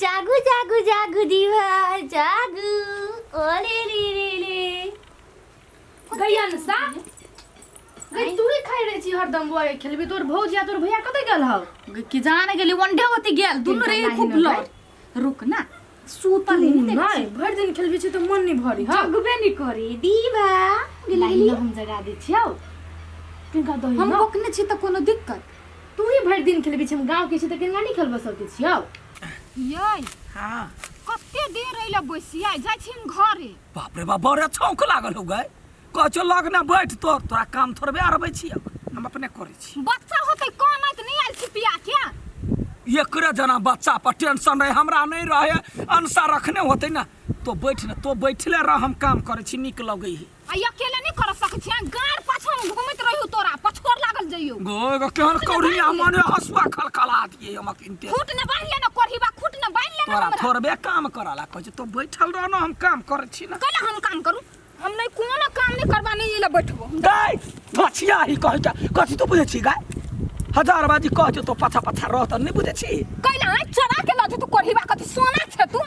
जागू जागू जागू दीवा जागू ओले रे रे रे गैयन सा गई तूरी खाइ रे छी हरदम बोए खेलबी तोर भौजिया तोर भैया कतै गेल हौ कि जाने गेली वनडे होती गेल दुनु रे खूब लड़ रुक ना सूतल नहीं भर दिन खेलबी छी त मन नहीं भरी हां जगबे नहीं करे दीवा गेली हम जगा दे छियौ किनका दही हम बकने छी त कोनो दिक्कत तू ही भर दिन खेलबी छी हम गांव के छी त किनका नहीं खेलबा सकै छियौ यई हां कत्ते देर रहिला बैसिया जाय छी घरे बाप रे बाप बड़े छौंक लागल हो गए कचो लगना बैठ तोरा काम थोड़बे आरबै छी हम अपने करे छी बच्चा होतै कानत नहीं आइल छी पिया क्या एकरे जना बच्चा पर टेंशन रहे हमरा नहीं रहे अंसा रखने होते ना तो बैठ ना तो बैठले रह हम काम करे छी निक लगै है आई अकेले नहीं कर सकै छी गार पाछा में घुमत रहियो तोरा पछोर लागल जइयो गो केहन कौड़िया मने हसुआ खलखला दिए हम किनते खूट न बांध ले न कोरहीबा खूट न बांध ले तोरा थोड़बे काम कराला कह तो बैठल रह ना हम काम करे छी ना कला हम काम करू हम नहीं कोनो काम नहीं करबा नहीं एला बैठबो गाय गछिया ही कह तो बुझे छी गाय हजार बाजी कह तो पछा पछा रहत नहीं बुझे छी कइला है चरा के लज तू कोरहीबा कथि सोना छे तू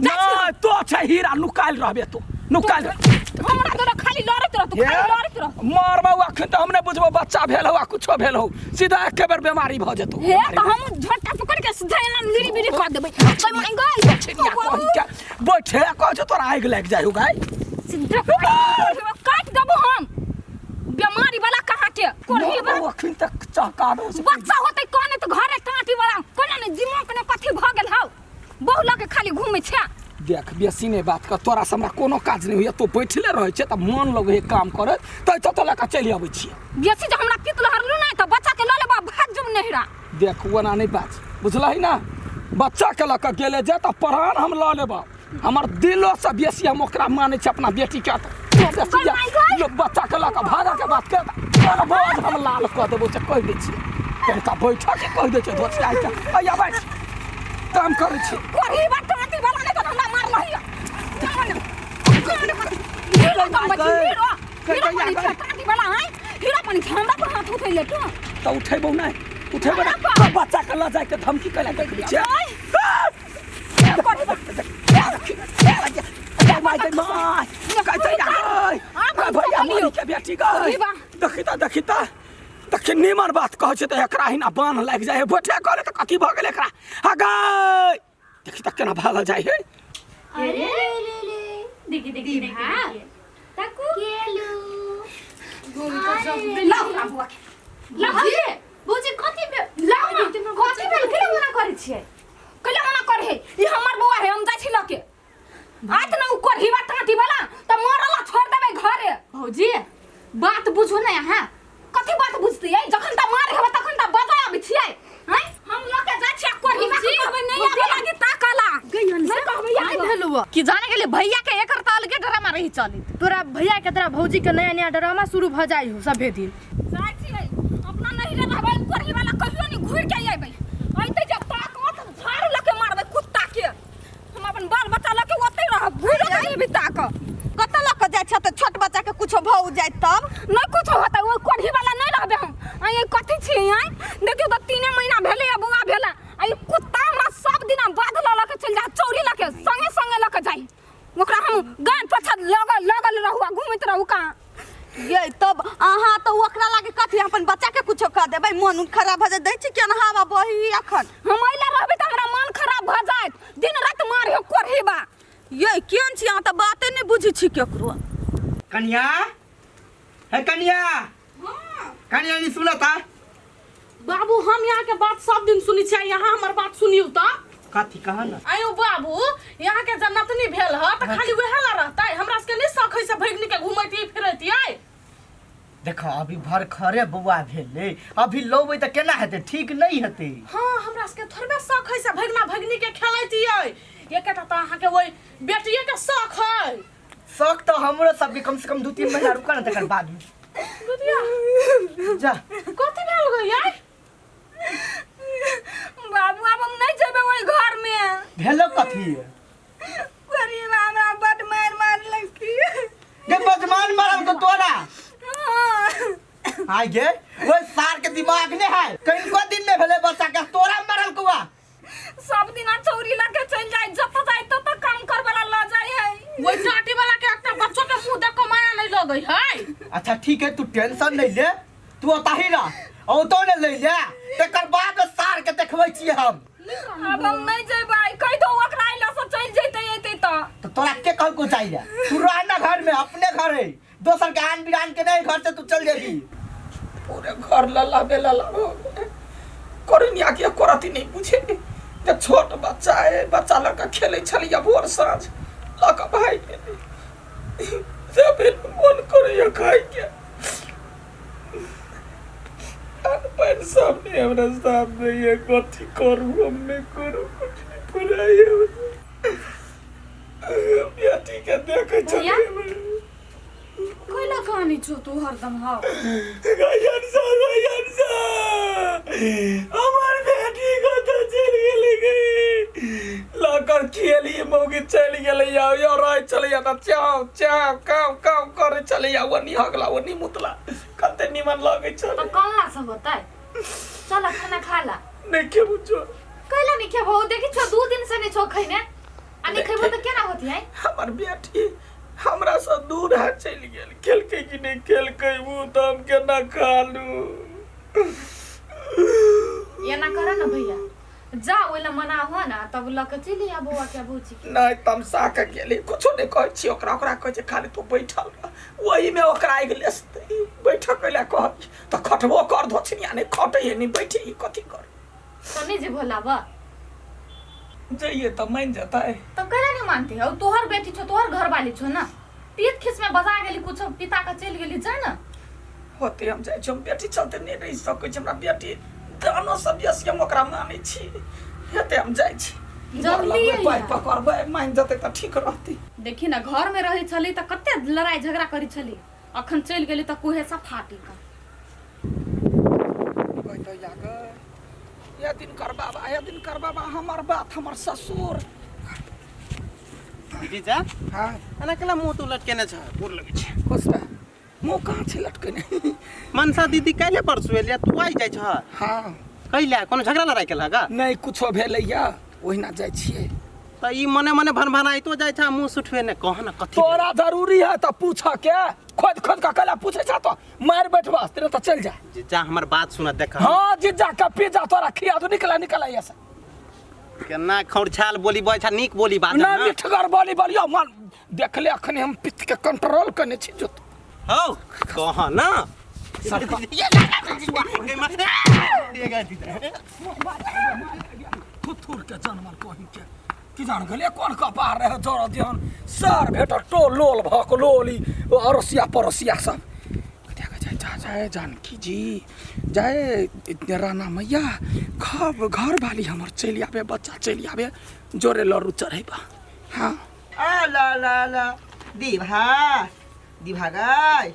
नहीं तो छे हीरा नुकाल रहबे तू नुकाल हमरा तोरा खाली लड़त रह तू खाली लड़त रह मारबा अखन त हमने बुझबो बच्चा भेल हो कुछो भेल हो सीधा एके बेर बीमारी भ जेतौ हे त हम झटका पकड़ के सीधा एना लीड़ी बीड़ी कर देबै कइ मांग गई छिनिया कहि के बैठे कह तोरा आग लग जाय हो गाय सीधा काट देबो हम बीमारी वाला कहां के कोरहीबा अखन तक चहका दो बच्चा होतै कोने त घरे टाटी वाला कोना ने दिमाग ने कथि भ गेल हौ बहु लगे खाली घुमै छै देख बेसी नहीं बात कर तोरा से हमरा कोनो काज नहीं होय तो बैठले रहे छे त मन लगे है काम करे त तो लका चली आबै छी बेसी जे हमरा पित लहरलु नै त बच्चा के ल लेबा भाग जम नहिरा देख वना नहीं बात बुझलही ना बच्चा के लका गेले जे त प्राण हम ल लेबा हमर दिलो से बेसी हम ओकरा माने छ अपना बेटी के तो बच्चा के लका भागा के बात कर तोरा बोझ हम लाल क देबो से कह दे छी तनका बैठा के कह दे छ धोछि आइ के आया बैठ काम करे छी कोरही बाटी वाला ने त हमरा मार लहिया हीरा पानी हमरा पर हाथ उठैले तो उठेबो नहीं उठेबो ना बच्चा के ल जाय के धमकी कैला देख दै छै माय कहते यार भैया मरी के बेटी गई देखिता देखि निमन बात कह छै त एकरा हिना बान लाग जाय बैठे करे त कथि भ गेल एकरा हा गई देखि त केना भागल जाय है अरे ले देखी हां ताकू केलु लाजी बुझी कथि के मना करे छियै कइला मना करे ई हमर बौआ है हम जाय छी लके आत न उ कोरहीबा टाटी वाला त मरला छोड़ देबै घरे भौजी बात बुझो ना हां कथि बात बुझती है जखन त मार हेबा तखन त बजा आबै छियै हैं हम लके जाय छी कोरहीबा कहबै नहीं आबे लागी ताकला गइयन नहीं कहबै याद भेलुआ कि जाने गेले भैया के एकर त अलगे ड्रामा रही चली तोरा भैया के तरह भौजी के नया नया ड्रामा शुरू भ जाई हो सबे दिन जाय छी अपना नहीं रे रहबै कोरही वाला कहियो नहीं घुर के आइबै आइते जब ताकत झाड़ लके मारबै कुत्ता के हम अपन बाल बच्चा लके ओतै रहब घुर के आइबै ताक कत लक जाय छ त छोट बच्चा के कुछो भ जाय तब नहीं कुछ होता वो कोरही वाला नहीं रहबे हम आई कथि छी आई देखियो त 3 महीना भेले या बुआ भेला आई कुत्ता हमरा सब दिन बाध लके चल जा चौरी लके संगे संगे लके जाई ओकरा हम गान पछा लगल रहू घुमैत रहू कहां ये तब आहा तो ओकरा लागे कथि अपन बच्चा के कुछो कह देबै मन खराब भ जाय दै छी केना हवा बही अखन हम आइला रहबे त हमरा मन खराब भ जायत दिन रात मार हो कोरहीबा ये केन छी आ त बाते नहीं बुझी छी केकरो कन्या है कन्या हां कन्या नहीं सुनता बाबू हम यहाँ के बात सब दिन सुनी छै यहाँ हमर बात सुनियो त कथि कह न आयो बाबू यहाँ के जन्नत नहीं भेल ह त खाली वहे ला रहतै हमरा के नहीं सखै से भगनी के घुमैती फिरैती आइ देखो अभी भर खरे बौआ भेले अभी लोबै त केना हेते ठीक नहीं हेते हां हमरा के थोड़बे सखै से भगना भगनी के खेलैती आइ एकेटा त अहाँ के ओइ बेटिए के शौक है शौक तो हमरो सब के कम से कम 2-3 महीना रुका न तकर बाद बुधिया जा कथि भेल गई आइ बाबू अब हम नहीं जेबे ओइ घर में भेलो कथि गरीब हमरा बड मार लगी गे बदमान मारल को तोरा आइ गे ओइ सार के दिमाग ने है कहीं को दिन में भेले बच्चा के तोरा मारल कुआ सब दिन चौरी लगे गई है। अच्छा ठीक है, तू टेंशन नहीं ले, तू ओताही रह, औतो ने ले ले, तकर बाद सार के देखबै छी हम। अब हम नहीं जेबै, कहि दो ओकरा इला से चल जैते एते तो तोरा के कहू को चाहिए, तू रह ना घर में, अपने घर है, दोसर के आन बिरान के नहीं, घर से तू चल जेबी। पूरे घर लल्ला बेलला हो गए, कोरिनिया के कोराती नहीं पूछे। जब छोट बच्चा है, बच्चा लड़का खेले छलिया भोर साँझ लड़का भाई गेले, जब मन करे खाई के अनपढ़ सामने हमरा सामने ये कथी करू, हमने करू कुछ नहीं पुराई बेटी के देखे भैया? छलिए। कोइला कहानी छो तू हरदम हाव। गयन सा हमार बेटी को तो चल गेली लाकर खेली मौगी चल गेले या राय चले या चाव चाव काम काम करे चले या वनी हगला वनी मुतला कते निमन लागे तो चले। कौन ला सब होता है? चल खाना खा ला। नहीं के बुझो कैला नहीं खे बहु देखी छो 2 दिन से नहीं छो खइने आनी खइबो तो केना होती है? हमार बेटी हमरा से दूर है चल गेल, खेलके कि नहीं खेलके वो तो हम केना खालू। ये ना करा ना भैया, जा ओला मना हो ना तब लक चली आ बुआ के बुची के। नहीं तमसा के गेली, कुछो नहीं कहै छी ओकरा, ओकरा कहै छै खाली तू बैठल रह, वही में ओकरा आइ गेलै बैठ कैला कह तो खटबो कर धोछनिया नहीं खटै नहीं बैठी कथी कर। तो नहीं जे भोला बा जाइए तो मान जाता है। तो कैला नहीं मानते हो? तोहर बेटी छो, तोहर घर वाली छो ना, पीत खिस में बजा गेली कुछ पिता का चल गेली जा ना। होते हम जाय छी, हम बेटी चलते नहीं रही सकै छी, हमरा बेटी दानो सब यसी हम ओकरा मानै छी, हेते हम जाय छी जल्दी पैर पकड़बै मान जते त ठीक रहती। देखी ना घर में रही छली त कते लड़ाई झगड़ा करी छली, अखन चल गेली त कोहे सा फाटी का। कोई तो याग या दिन कर बाबा हमर बात हमर ससुर। जीजा हां अना कला मुंह तो लटकेने छ, गोर लगे छ। खुश बा, मुंह कहाँ छै लटकेने? मनसा दीदी काले परसु एलिया, तू आई जाय छ। हां कैला कोनो झगड़ा लड़ाई केला का? नहीं कुछो भेलैया, ओहिना जाय छियै। त ई मने मने भनभनाई तो जाय छ, मुंह सुठवे ने कह न कथि। तोरा जरूरी है तो पूछा के, खोद खोद का कला पूछे छ तो मार बैठबा तेरे तो चल जा। जीजा हमर बात सुन देख। हां जीजा का पिज्जा तोरा खिया तो निकला ऐसा केना खौरछाल बोली बय छ, नीक बोली बात ना ना। मिठगर बोली बोलियो मन देखले अखने हम पित्त के कंट्रोल करने छी जो हौ कह न थुथुर के जनमर कहि के कि जान गले कोन कपार रहे जोर दिहन सर भेट टो लोल भक लोली अरसिया परसिया सब देखा जाए जानकी जी जाए इतने राना मैया घर वाली हमर चली आवे, बच्चा चली आवे जोरे लरू चढ़ेबा। हाँ आ ला ला ला दीभा गाय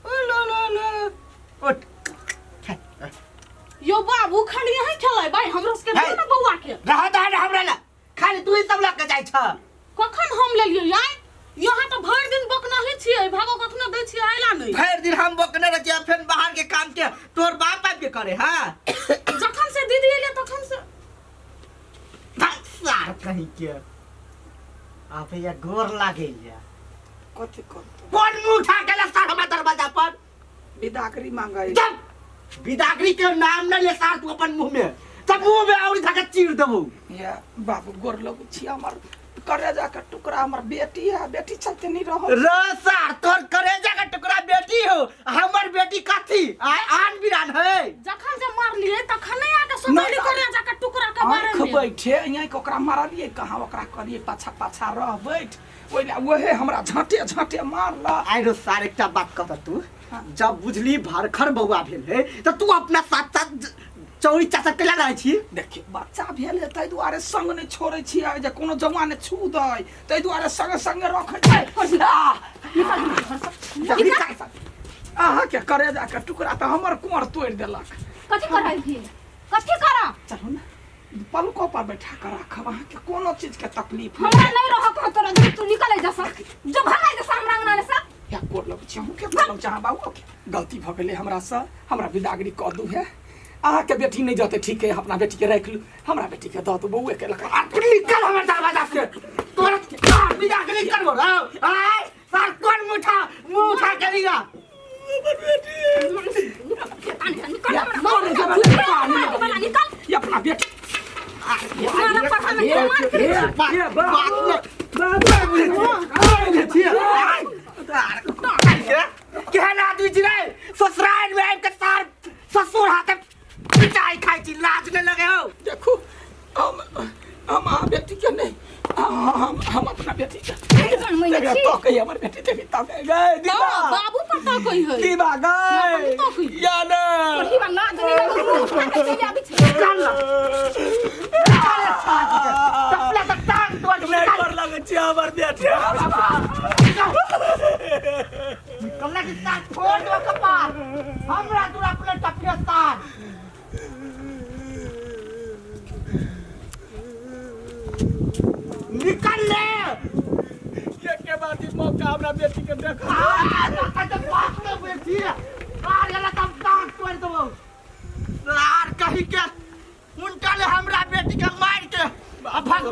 ओ ला ला ला उठ यो बाबू खाली यहीं खेलै भाई, हमरो के दे ना बौआ के। रहा दा हमरा ला, खाली तू ही सब लग के जाय छ। कखन हम लेलियै यार? यहाँ तो भर दिन बकना ही छियै, भागो कखनो दै छियै आइला नहीं। भर दिन हम बकने रहिए, फिर बाहर के काम के तोर बाप के करे। हां जखन से दीदी एले तखन से सार कहीं के आप ये गोर लागे या कथी कर कौन मुंह उठा के ला सार हमरा दरवाजा पर विदागरी मांगाई। जब विदागरी के नाम न ले सार तू अपन मुंह में, तब मुंह में और धका चीर देबो। या बाबू गोर लगु छी, हमर करेजा का टुकड़ा हमर बेटी है, बेटी चलते नहीं रहो। रे सार तोर करेजा का टुकड़ा बेटी हो, हमर बेटी कथी आन बिरान है। जखन से मार लिए तखन नहीं आके सोचली करे जाके टुकड़ा के बारे आँख में। बैठे यहाँ के ओकरा मारलिए कहाँ, ओकरा करिए पाछा पाछा रह बैठ ओइला वहे हमरा झांटे झांटे मारला। आई रो सार एकटा बात कह तू, जब बुझली भरखर बउआ भेल है तो तू अपना साथ साथ चौरी चाचा केला रहै छी। देखियो बच्चा भेल है तै दुआरे संग नहीं छोड़े छी, आ जे कोनो जवान छू दई तै दुआरे संग संग रखै छै। अहाँ के करेजा के टुकड़ा तो हमर कुंवर तोड़ देलक। कथी कराई थी? कथी करा? चलू ना पलको पर बैठा कर रखब, अहाँ के कोनो चीज के तकलीफ हमरा नहीं रह को तोरा जब तू निकल जा सा, जो भागाई जा हमरा अंगना से। या कोर लग छी, हम के बोलम चाह बाबू के गलती भ गेलै हमरा से, हमरा विदागरी क दू है। अहाँ के बेटी नहीं जते ठीक है, अपना बेटी के रख लू, हमरा बेटी के द दू बउए के लगा निकल हमर दरवाजा से। तोरा विदागरी करबो रौ। आय सार कौन मुठा मुंह उठा के लिया ये अपना बेटी केहन आदमी छी रे ससुराल में आबि के तार ससुर हाथे पिटाई खाई छी लाज नहीं लगे हो देखो हम बेटी के नहीं हम अपना बेटी के तो कही हमारी बेटी देखे तो गए दीवा बाबू पता कोई है दीवा गए या ना कोठी वाला टपला तक टांग तो नहीं कर लगे छी हमार बेटी निकलना के साथ छोड़ दो कपार हमरा दूर अपने टपले साथ निकल ले ये के बाद ई मौका हमरा बेटी के देखा तो बात में बैठी है मार गला तब टांग तोड़ दो यार कहीं के उनका ले हमरा बेटी के मार के अब भाग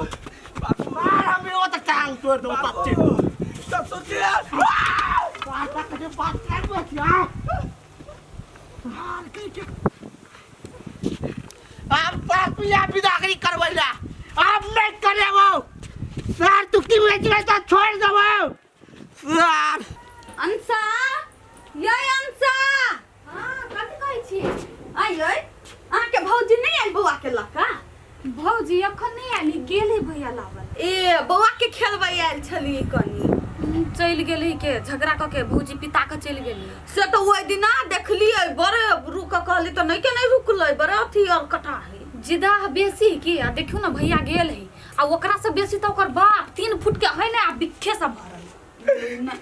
मार हमें वो तो टांग तोड़ दो बच्चे सब सोचिए बात के बात कर बैठी हां कहीं के आप पापिया बिदागरी करवैला आप नहीं करे वो सर तू की बेच रहा तो छोड़ दो सर अंसा ये अंसा हां कथि कहै छी आई ओए अहाँ के भौजी नहीं आइल बौआ के लका भौजी अखन नहीं आली गेले भैया लावल ए बौआ के खेलबै आइल छली कनी चल गेली के झगड़ा क के भौजी पिता के चल गेली से तो ओइ दिना देखलिए बड़े रुक कहली तो नहीं के नहीं रुकलै बड़े अथी और कटा है जिदा बेसी की आ देखियो ना भैया गेल है आ ओकरा से बेसी तो ओकर बाप 3 फुट के है ना आ बिखे से भरल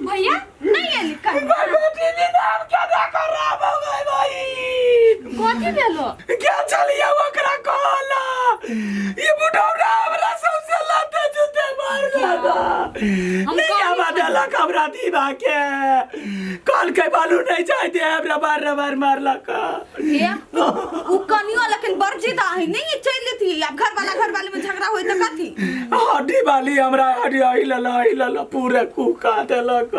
भैया नहीं आली कर बेटी ने नाम क्या ना कर रहा भाई भाई कथि भेलो क्या चलिए ओकरा कहला ये बुढ़ौरा हमरा सबसे लाते जुते मार गया नहीं आवादेला कबरा दीवा के कल के बालू नहीं जाय दे हमरा बार मारला का ए उ कनियो लेकिन बरजिदा है नहीं चल थी अब घर वाले में झगड़ा होई त कथी हड्डी वाली हमरा हड्डी हिलला पूरे कुका देलक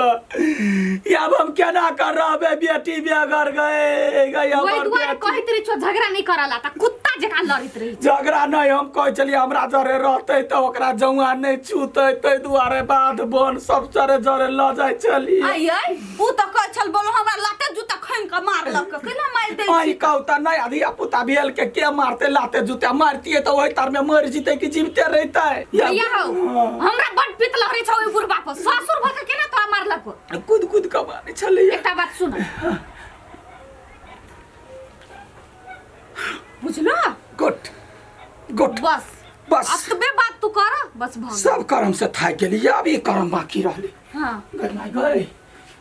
या अब हम क्या ना कर रहा बे बेटी बेघर गए ओइ दुआरे कहैत रही छो झगड़ा नहीं करला त कुत्ता जका लड़ित रही झगड़ा नहीं हम कह चलिए हमरा जरे रहते तो ओकरा जौआ नहीं छूते ते दुआरे बाध बोन सब चरे जरे ल जाय चली आई आई उ त कह चल बोलो हमरा लाते जूता खैन के मारलक केना मार दे आई कहता नहीं अधिया पुता भेल के मारते लाते जूता मारती है तो वही तार में मर जीते कि जीवते रहता है भैया हो हमरा बड पित लहरी छ ओइ बुढ़बा पर ससुर भके केना तो मारलक कूद के मारे चले एकटा बात सुन बुझलो गुड बस बस अतबे बात तू कर बस भ सब कर्म से थाक गेली अब ये कर्म बाकी रहली हां गई